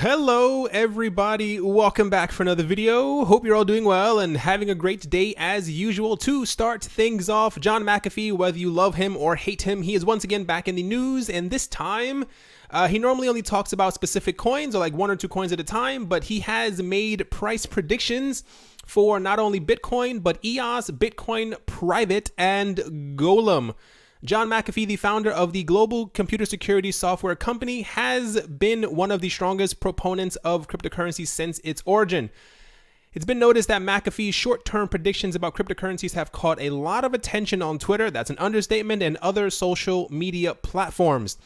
Hello everybody, welcome back for another video. Hope you're all doing well and having a great day as usual. To start things off, John McAfee, whether you love him or hate him, he is once again back in the news, and this time he normally only talks about specific coins or like one or two coins at a time, but he has made price predictions for not only Bitcoin but EOS, Bitcoin Private, and Golem. John McAfee, the founder of the global computer security software company, has been one of the strongest proponents of cryptocurrency since its origin. It's been noticed that McAfee's short-term predictions about cryptocurrencies have caught a lot of attention on Twitter, that's an understatement, and other social media platforms.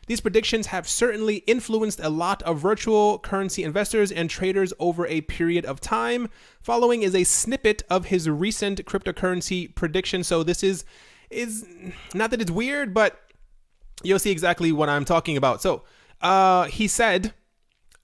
These predictions have certainly influenced a lot of virtual currency investors and traders over a period of time. Following is a snippet of his recent cryptocurrency prediction. So this is not that it's weird, but you'll see exactly what I'm talking about. So he said,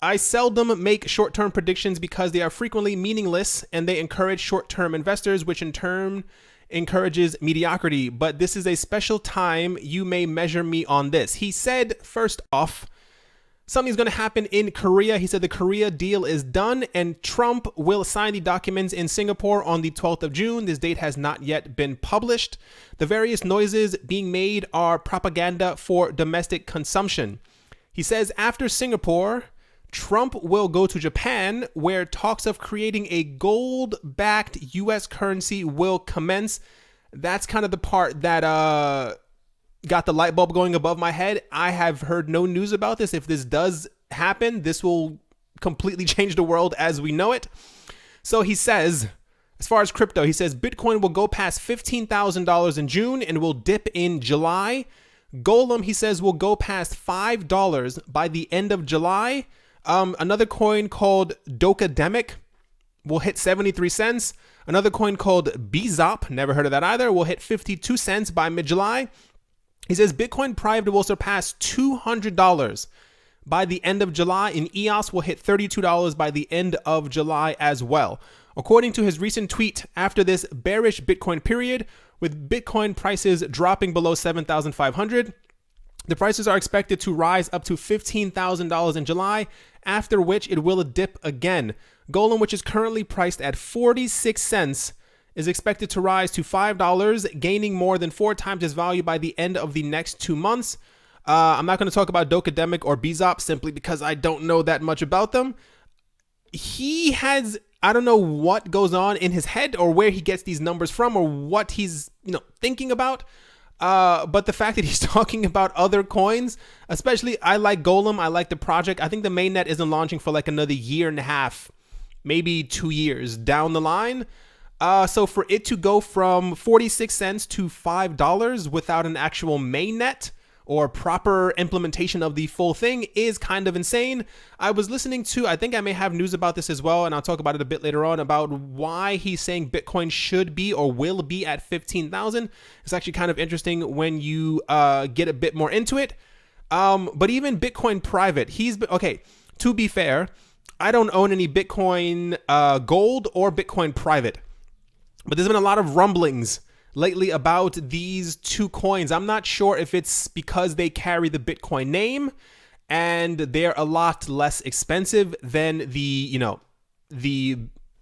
"I seldom make short-term predictions because they are frequently meaningless and they encourage short-term investors, which in turn encourages mediocrity. But this is a special time. You may measure me on this." He said, first off, something's going to happen in Korea. He said the Korea deal is done and Trump will sign the documents in Singapore on the 12th of June. This date has not yet been published. The various noises being made are propaganda for domestic consumption. He says after Singapore, Trump will go to Japan, where talks of creating a gold-backed US currency will commence. That's kind of the part that got the light bulb going above my head. I have heard no news about this. If this does happen, this will completely change the world as we know it. So he says, as far as crypto, he says Bitcoin will go past $15,000 in June and will dip in July. Golem, he says, will go past $5 by the end of July. Another coin called uDWPVB will hit 73 cents. Another coin called BTC, never heard of that either, will hit 52 cents by mid-July. He says Bitcoin Private will surpass $200 by the end of July, and EOS will hit $32 by the end of July as well. According to his recent tweet, after this bearish Bitcoin period, with Bitcoin prices dropping below 7,500, the prices are expected to rise up to $15,000 in July, after which it will dip again. Golem, which is currently priced at 46 cents, is expected to rise to $5, gaining more than 4 times its value by the end of the next 2 months. I'm not going to talk about uDWPVB or BTC simply because I don't know that much about them. He has, I don't know what goes on in his head or where he gets these numbers from or what he's, thinking about. But the fact that he's talking about other coins, especially I like Golem, I like the project. I think the mainnet isn't launching for like another year and a half, maybe 2 years down the line. So for it to go from 46 cents to $5 without an actual mainnet or proper implementation of the full thing is kind of insane. I was listening to, I think I may have news about this as well, and I'll talk about it a bit later on, about why he's saying Bitcoin should be or will be at 15,000. It's actually kind of interesting when you get a bit more into it. But even Bitcoin Private, okay, to be fair, I don't own any Bitcoin Gold or Bitcoin Private. But there's been a lot of rumblings lately about these two coins. I'm not sure if it's because they carry the Bitcoin name and they're a lot less expensive than the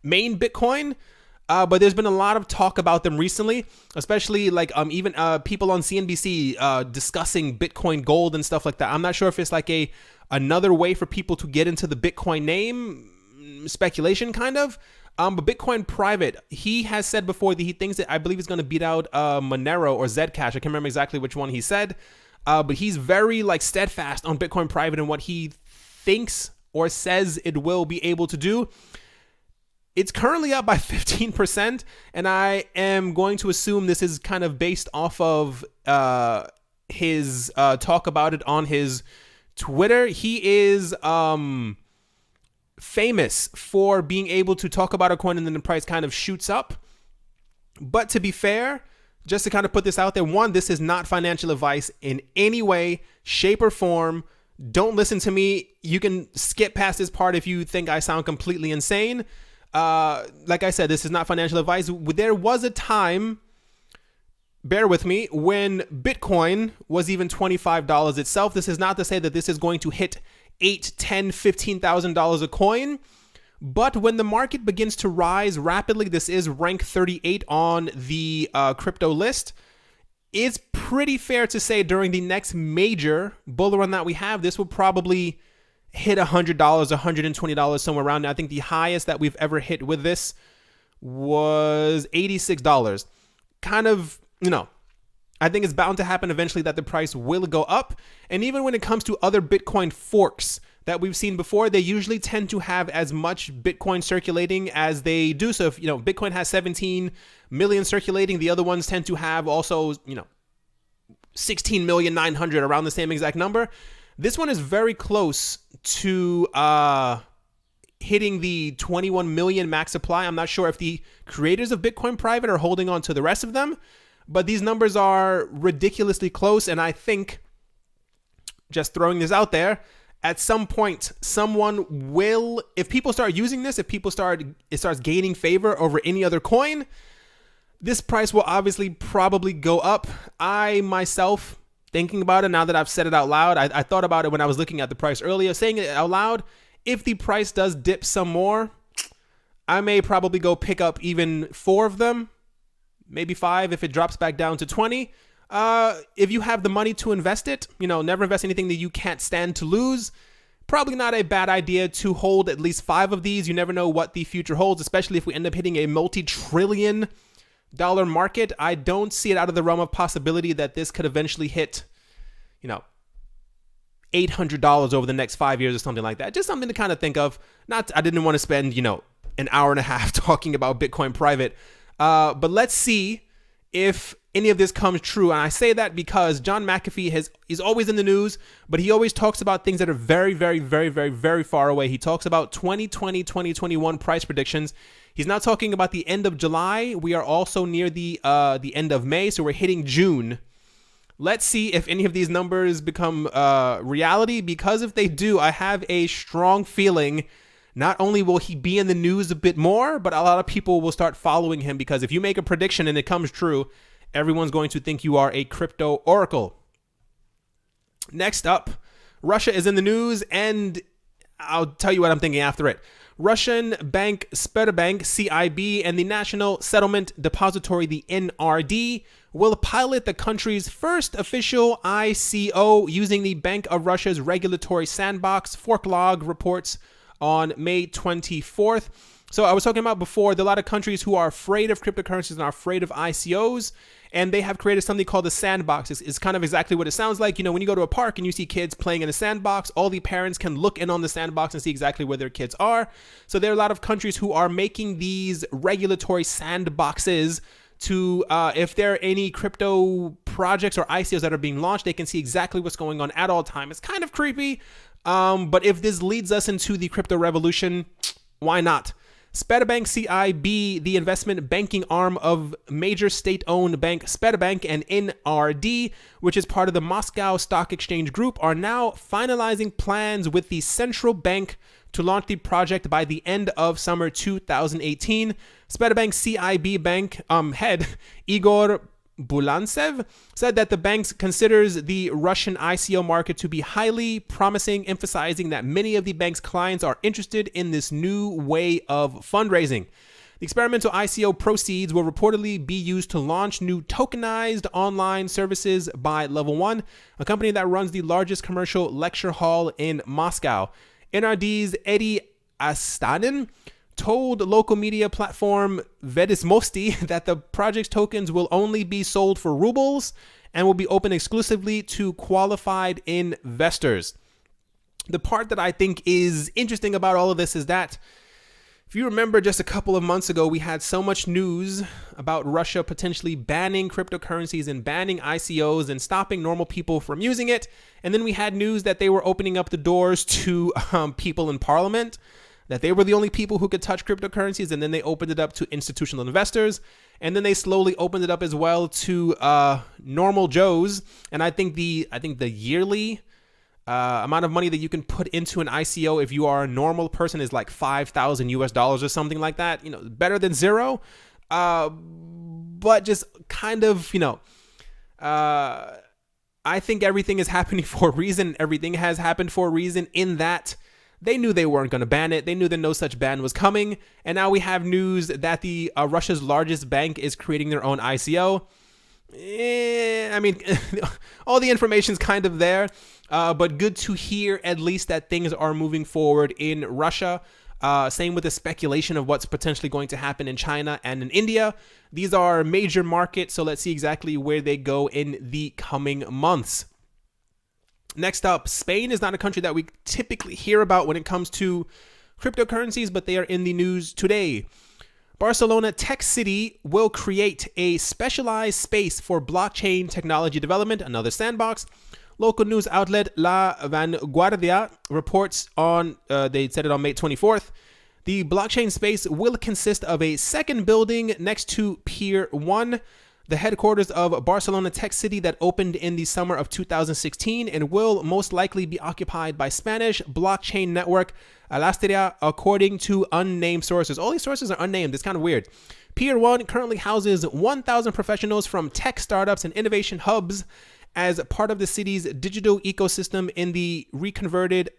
main Bitcoin. But there's been a lot of talk about them recently, especially like even people on CNBC discussing Bitcoin Gold and stuff like that. I'm not sure if it's like another way for people to get into the Bitcoin name, speculation kind of. But Bitcoin Private, he has said before that he thinks that I believe he's going to beat out Monero or Zcash. I can't remember exactly which one he said, but he's very steadfast on Bitcoin Private and what he thinks or says it will be able to do. It's currently up by 15%, and I am going to assume this is kind of based off of his talk about it on his Twitter. He is famous for being able to talk about a coin and then the price kind of shoots up. But to be fair, just to kind of put this out there, one, this is not financial advice in any way, shape, or form. Don't listen to me. You can skip past this part if you think I sound completely insane. Like I said, this is not financial advice. There was a time, bear with me, when Bitcoin was even $25 itself. This is not to say that this is going to hit $8, $10, $15,000 a coin. But when the market begins to rise rapidly, this is rank 38 on the crypto list. It's pretty fair to say during the next major bull run that we have, this will probably hit $100, $120, somewhere around there. I think the highest that we've ever hit with this was $86. Kind of, I think it's bound to happen eventually that the price will go up. And even when it comes to other Bitcoin forks that we've seen before, they usually tend to have as much Bitcoin circulating as they do. So if, Bitcoin has 17 million circulating, the other ones tend to have also, 16,900,000, around the same exact number. This one is very close to hitting the 21 million max supply. I'm not sure if the creators of Bitcoin Private are holding on to the rest of them, but these numbers are ridiculously close. And I think, just throwing this out there, at some point, someone will, if people start using this, it starts gaining favor over any other coin, this price will obviously probably go up. I myself, thinking about it now that I've said it out loud, I thought about it when I was looking at the price earlier, saying it out loud, if the price does dip some more, I may probably go pick up even 4 of them, maybe 5 if it drops back down to 20. If you have the money to invest it, never invest anything that you can't stand to lose. Probably not a bad idea to hold at least 5 of these. You never know what the future holds, especially if we end up hitting a multi-trillion dollar market. I don't see it out of the realm of possibility that this could eventually hit, $800 over the next 5 years or something like that. Just something to kind of think of. I didn't want to spend, an hour and a half talking about Bitcoin Private. But let's see if any of this comes true. And I say that because John McAfee is always in the news, but he always talks about things that are very, very, very, very, very far away. He talks about 2020, 2021 price predictions. He's not talking about the end of July. We are also near the end of May, so we're hitting June. Let's see if any of these numbers become reality, because if they do, I have a strong feeling not only will he be in the news a bit more, but a lot of people will start following him, because if you make a prediction and it comes true, everyone's going to think you are a crypto oracle. Next up, Russia is in the news, and I'll tell you what I'm thinking after it. Russian bank Sberbank CIB and the National Settlement Depository, the NRD, will pilot the country's first official ICO using the Bank of Russia's regulatory sandbox, Forklog reports on May 24th. So I was talking about before, there are a lot of countries who are afraid of cryptocurrencies and are afraid of ICOs, and they have created something called the sandbox. It's kind of exactly what it sounds like. When you go to a park and you see kids playing in a sandbox, all the parents can look in on the sandbox and see exactly where their kids are. So there are a lot of countries who are making these regulatory sandboxes to, if there are any crypto projects or ICOs that are being launched, they can see exactly what's going on at all time. It's kind of creepy, but if this leads us into the crypto revolution, why not? Sberbank CIB, the investment banking arm of major state-owned bank Sberbank, and NRD, which is part of the Moscow Stock Exchange Group, are now finalizing plans with the central bank to launch the project by the end of summer 2018. Sberbank CIB bank head Igor Bulantsev said that the bank considers the Russian ICO market to be highly promising, emphasizing that many of the bank's clients are interested in this new way of fundraising. The experimental ICO proceeds will reportedly be used to launch new tokenized online services by Level 1, a company that runs the largest commercial lecture hall in Moscow. NRD's Eddie Astanin told local media platform Vedismosti that the project's tokens will only be sold for rubles and will be open exclusively to qualified investors. The part that I think is interesting about all of this is that, if you remember just a couple of months ago, we had so much news about Russia potentially banning cryptocurrencies and banning ICOs and stopping normal people from using it. And then we had news that they were opening up the doors to people in parliament, that they were the only people who could touch cryptocurrencies, and then they opened it up to institutional investors, and then they slowly opened it up as well to normal Joes. And I think the yearly amount of money that you can put into an ICO if you are a normal person is like $5,000 or something like that. Better than zero, but just kind of I think everything is happening for a reason. Everything has happened for a reason in that they knew they weren't going to ban it. They knew that no such ban was coming. And now we have news that the Russia's largest bank is creating their own ICO. I mean, all the information's kind of there, but good to hear at least that things are moving forward in Russia. Same with the speculation of what's potentially going to happen in China and in India. These are major markets, so let's see exactly where they go in the coming months. Next up, Spain is not a country that we typically hear about when it comes to cryptocurrencies, but they are in the news today. Barcelona Tech City will create a specialized space for blockchain technology development, another sandbox. Local news outlet La Vanguardia reports on, they said it on May 24th, the blockchain space will consist of a second building next to Pier 1, the headquarters of Barcelona Tech City that opened in the summer of 2016 and will most likely be occupied by Spanish blockchain network HashFlare, according to unnamed sources. All these sources are unnamed. It's kind of weird. Pier 1 currently houses 1,000 professionals from tech startups and innovation hubs as part of the city's digital ecosystem in the reconverted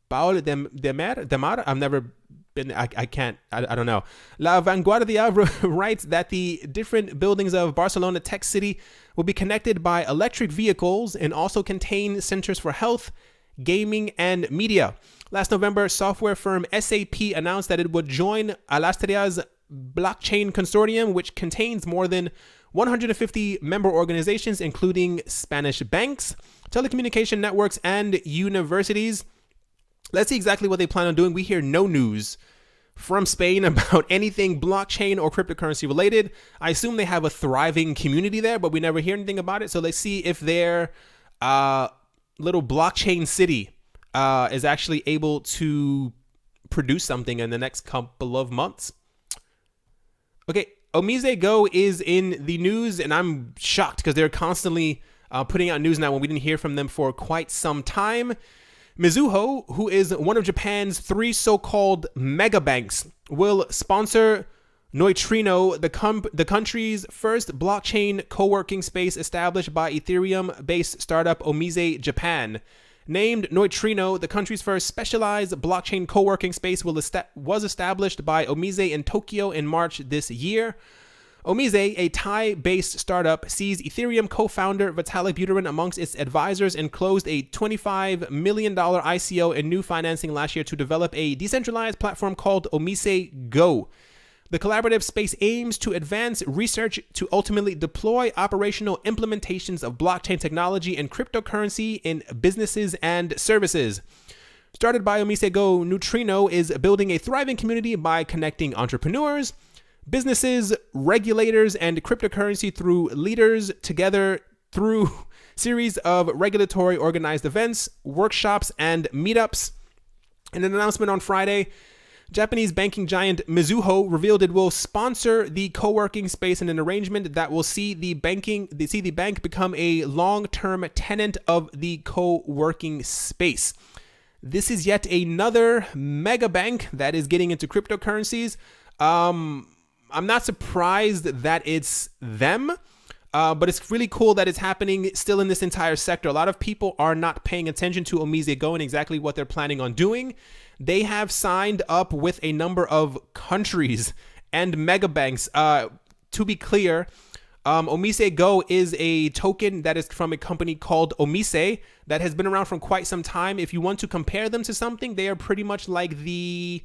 Paul de Mar. I've never been, I don't know. La Vanguardia writes that the different buildings of Barcelona Tech City will be connected by electric vehicles and also contain centers for health, gaming, and media. Last November, software firm SAP announced that it would join HashFlare's blockchain consortium, which contains more than 150 member organizations, including Spanish banks, telecommunication networks, and universities. Let's see exactly what they plan on doing. We hear no news from Spain about anything blockchain or cryptocurrency related. I assume they have a thriving community there, but we never hear anything about it. So let's see if their little blockchain city is actually able to produce something in the next couple of months. Okay, OmiseGo is in the news, and I'm shocked because they're constantly putting out news now when we didn't hear from them for quite some time. Mizuho, who is one of Japan's 3 so-called mega banks, will sponsor Neutrino, the country's first blockchain co-working space established by Ethereum-based startup Omise Japan. Named Neutrino, the country's first specialized blockchain co-working space was established by Omise in Tokyo in March this year. Omise, a Thai-based startup, sees Ethereum co-founder Vitalik Buterin amongst its advisors and closed a $25 million ICO in new financing last year to develop a decentralized platform called OmiseGo. The collaborative space aims to advance research to ultimately deploy operational implementations of blockchain technology and cryptocurrency in businesses and services. Started by OmiseGo, Neutrino is building a thriving community by connecting entrepreneurs, businesses, regulators, and cryptocurrency through leaders together through series of regulatory organized events, workshops, and meetups. In an announcement on Friday, Japanese banking giant Mizuho revealed it will sponsor the co-working space in an arrangement that will see the bank become a long-term tenant of the co-working space. This is yet another mega bank that is getting into cryptocurrencies. I'm not surprised that it's them, but it's really cool that it's happening still in this entire sector. A lot of people are not paying attention to OmiseGo and exactly what they're planning on doing. They have signed up with a number of countries and mega banks. To be clear, OmiseGo is a token that is from a company called Omise that has been around for quite some time. If you want to compare them to something, they are pretty much like the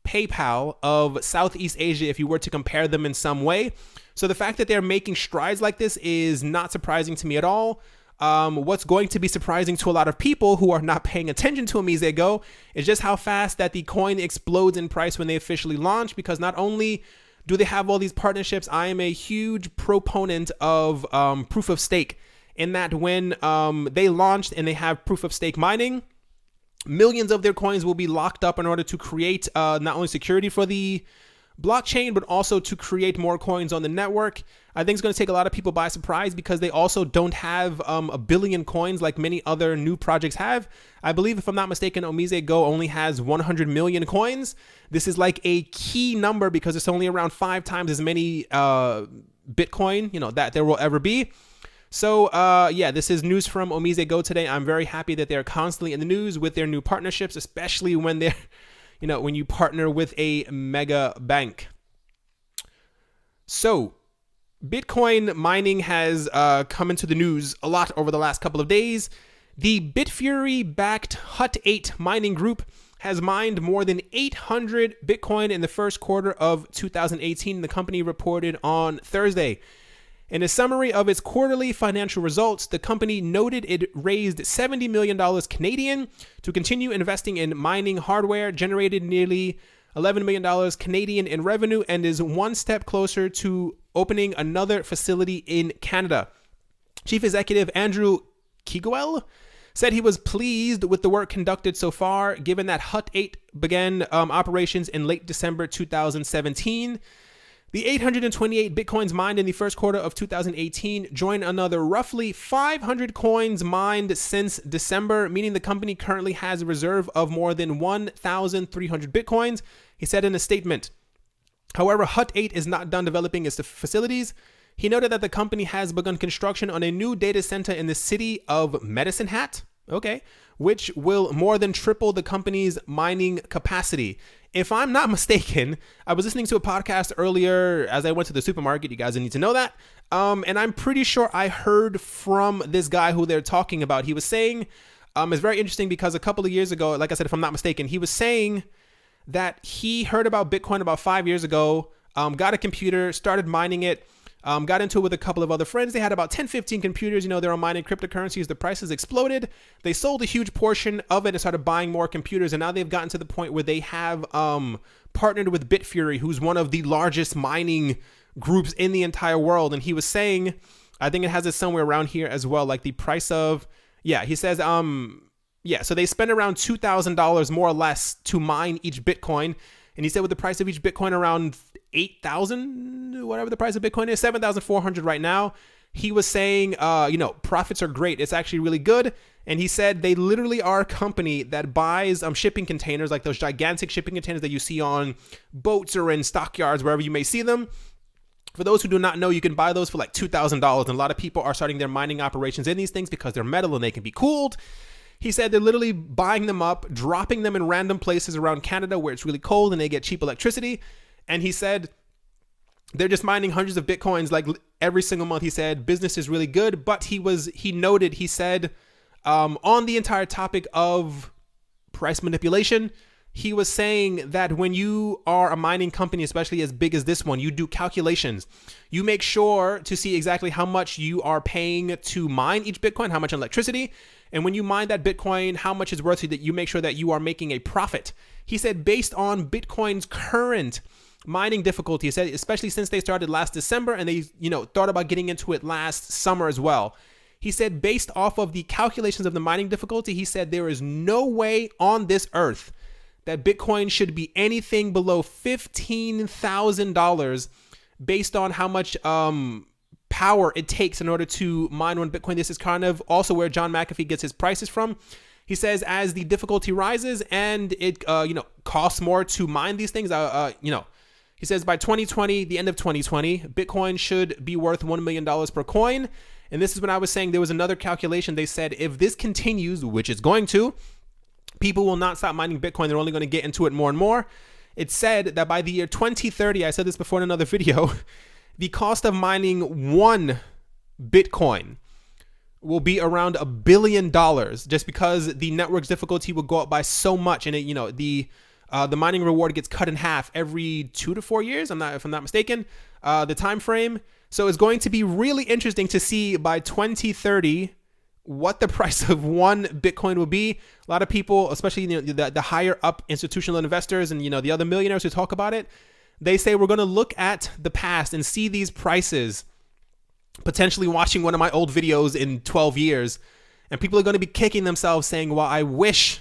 PayPal of Southeast Asia if you were to compare them in some way. So the fact that they're making strides like this is not surprising to me at all. What's going to be surprising to a lot of people who are not paying attention to OmiseGo is just how fast that the coin explodes in price when they officially launch, because not only do they have all these partnerships, I am a huge proponent of proof of stake, in that when they launched and they have proof of stake mining, millions of their coins will be locked up in order to create not only security for the blockchain, but also to create more coins on the network. I think it's going to take a lot of people by surprise because they also don't have a billion coins like many other new projects have. I believe, if I'm not mistaken, OmiseGo only has 100 million coins. This is like a key number because it's only around 5 times as many Bitcoin, that there will ever be. So yeah, this is news from OmiseGo today. I'm very happy that they're constantly in the news with their new partnerships, especially when they're, when you partner with a mega bank. So Bitcoin mining has come into the news a lot over the last couple of days. The Bitfury-backed Hut8 mining group has mined more than 800 Bitcoin in the first quarter of 2018, the company reported on Thursday. In a summary of its quarterly financial results, the company noted it raised $70 million Canadian to continue investing in mining hardware, generated nearly $11 million Canadian in revenue, and is one step closer to opening another facility in Canada. Chief Executive Andrew Kiguel said he was pleased with the work conducted so far, given that Hut8 began operations in late December 2017. The 828 Bitcoins mined in the first quarter of 2018 join another roughly 500 coins mined since December, meaning the company currently has a reserve of more than 1,300 Bitcoins, he said in a statement. However, Hut8 is not done developing its facilities. He noted that the company has begun construction on a new data center in the city of Medicine Hat, which will more than triple the company's mining capacity. If I'm not mistaken, I was listening to a podcast earlier as I went to the supermarket. You guys need to know that. And I'm pretty sure I heard from this guy who they're talking about. He was saying, it's very interesting because a couple of years ago, like I said, if I'm not mistaken, he was saying that he heard about Bitcoin about 5 years ago, got a computer, started mining it, got into it with a couple of other friends. They had about 10, 15 computers. They're on mining cryptocurrencies. The prices exploded. They sold a huge portion of it and started buying more computers. And now they've gotten to the point where they have partnered with Bitfury, who's one of the largest mining groups in the entire world. And he was saying, I think it has it somewhere around here as well, like the price of, he says, so they spend around $2,000 more or less to mine each Bitcoin. And he said with the price of each Bitcoin around 8,000, whatever the price of Bitcoin is, 7,400 right now. He was saying, profits are great. It's actually really good. And he said they literally are a company that buys shipping containers, like those gigantic shipping containers that you see on boats or in stockyards, wherever you may see them. For those who do not know, you can buy those for like $2,000. And a lot of people are starting their mining operations in these things because they're metal and they can be cooled. He said they're literally buying them up, dropping them in random places around Canada where it's really cold and they get cheap electricity. And he said they're just mining hundreds of Bitcoins like every single month. He said business is really good, but he said on the entire topic of price manipulation, he was saying that when you are a mining company, especially as big as this one, you do calculations. You make sure to see exactly how much you are paying to mine each Bitcoin, how much electricity. And when you mine that Bitcoin, how much it's worth, so that you make sure that you are making a profit. He said based on Bitcoin's current mining difficulty, he said, especially since they started last December and they, thought about getting into it last summer as well. He said based off of the calculations of the mining difficulty, he said there is no way on this earth that Bitcoin should be anything below $15,000 based on how much power it takes in order to mine one Bitcoin. This is kind of also where John McAfee gets his prices from. He says as the difficulty rises and it costs more to mine these things, he says by 2020, the end of 2020, Bitcoin should be worth $1 million per coin. And this is when I was saying there was another calculation. They said if this continues, which it's going to, people will not stop mining Bitcoin. They're only going to get into it more and more. It said that by the year 2030, I said this before in another video, the cost of mining one Bitcoin will be around $1 billion, just because the network's difficulty will go up by so much, and the mining reward gets cut in half every 2 to 4 years. If I'm not mistaken, the time frame. So it's going to be really interesting to see by 2030 what the price of one Bitcoin will be. A lot of people, especially the higher up institutional investors and the other millionaires who talk about it, they say we're going to look at the past and see these prices, potentially watching one of my old videos in 12 years, and people are going to be kicking themselves saying, well, I wish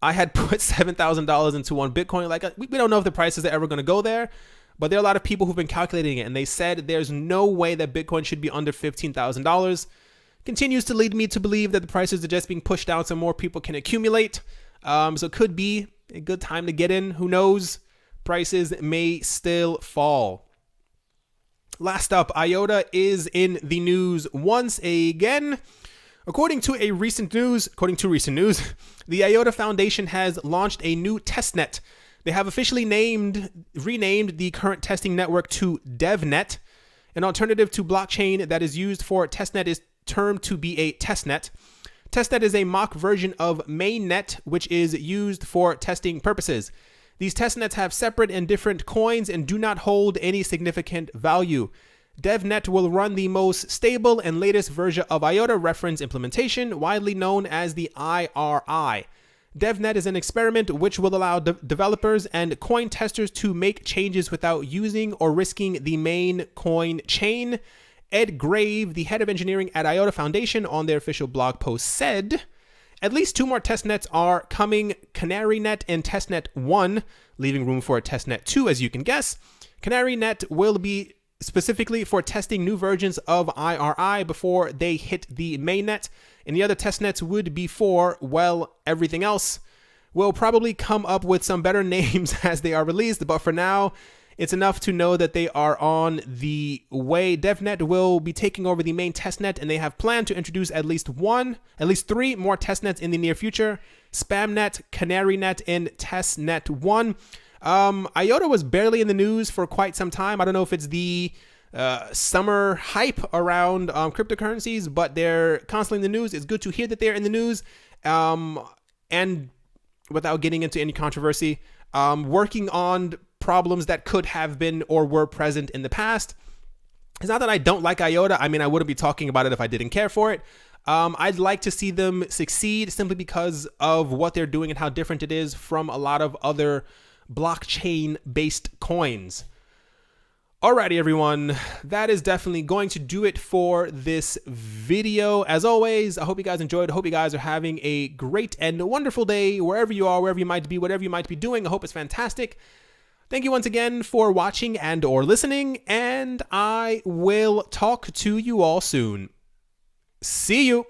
I had put $7,000 into one Bitcoin. Like, we don't know if the prices are ever going to go there, but there are a lot of people who've been calculating it, and they said there's no way that Bitcoin should be under $15,000. Continues to lead me to believe that the prices are just being pushed down so more people can accumulate. So it could be a good time to get in. Who knows? Prices may still fall. Last up, IOTA is in the news once again. According to recent news, the IOTA Foundation has launched a new testnet. They have officially renamed the current testing network to DevNet. An alternative to blockchain that is used for testnet is termed to be a testnet. Testnet is a mock version of mainnet, which is used for testing purposes. These testnets have separate and different coins and do not hold any significant value. DevNet will run the most stable and latest version of IOTA reference implementation, widely known as the IRI. DevNet is an experiment which will allow developers and coin testers to make changes without using or risking the main coin chain. Ed Grave, the head of engineering at IOTA Foundation, on their official blog post said, at least 2 more testnets are coming, CanaryNet and TestNet 1, leaving room for a TestNet 2, as you can guess. CanaryNet will be specifically for testing new versions of IRI before they hit the mainnet, and the other testnets would be for, well, everything else. We'll probably come up with some better names as they are released, but for now, it's enough to know that they are on the way. DevNet will be taking over the main testnet, and they have planned to introduce at least 3 more testnets in the near future: SpamNet, CanaryNet, and TestNet 1. IOTA was barely in the news for quite some time. I don't know if it's the summer hype around cryptocurrencies, but they're constantly in the news. It's good to hear that they're in the news. And without getting into any controversy, working on problems that could have been or were present in the past. It's not that I don't like IOTA. I mean, I wouldn't be talking about it if I didn't care for it. I'd like to see them succeed simply because of what they're doing and how different it is from a lot of other blockchain-based coins. Alrighty, everyone, that is definitely going to do it for this video. As always, I hope you guys enjoyed. I hope you guys are having a great and wonderful day wherever you are, wherever you might be, whatever you might be doing. I hope it's fantastic. Thank you once again for watching and or listening, and I will talk to you all soon. See you.